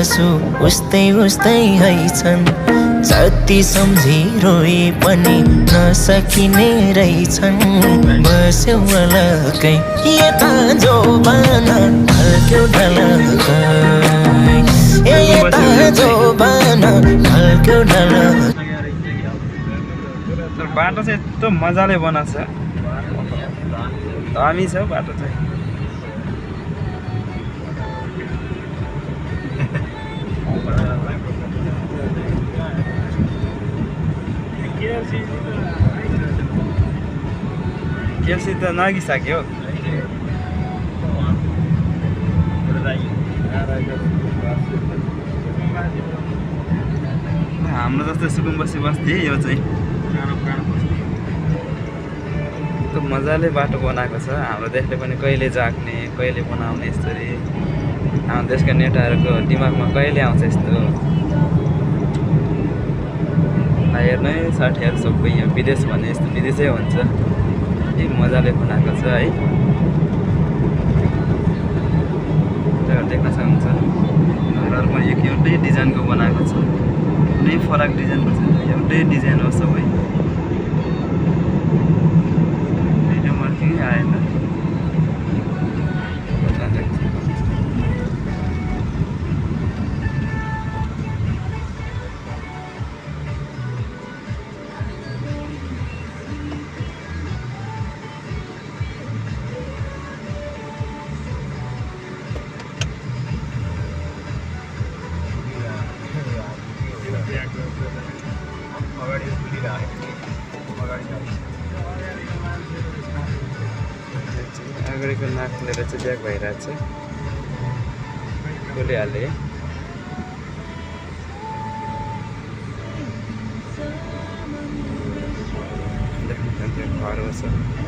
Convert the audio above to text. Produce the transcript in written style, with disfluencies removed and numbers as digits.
आँसु उस्तै उस्तै हैछन् जति सम्झी रोए पनि नसकिने रहेछन् बस्यो अलकै यता जोबान ढल्क्यो ढलकै यता जोबान ढल्क्यो ढलकै बाटो चाहिँ यस्तो मजाले बनाएको छ दामी छ बाटो चाहिँ केएफसी त नागिसक्यो हाम्रो जस्तो सुकुम्बसी बस्ती यो चाहिँ यस्तो मजाले बाटो बनाएको छ हाम्रो देशले पनि कहिले जाग्ने कहिले बनाउने यस्तरी हाम्रो देशका नेताहरूको दिमागमा कहिले आउँछ यस्तो हेर्नै साथीहरू सबै यहाँ विदेश भने यस्तो विदेशै हुन्छ यति मजाले बनाएको छ है देख्न सक्नुहुन्छ घरहरूमा एउटै डिजाइनको बनाएको छ कुनै फरक डिजाइनको छैन एउटै डिजाइन हो सबै आएन अगाडिको नाक लिएर चाहिँ ब्याग भइरहेको छ बोलिहालेँ देख्नु घर हो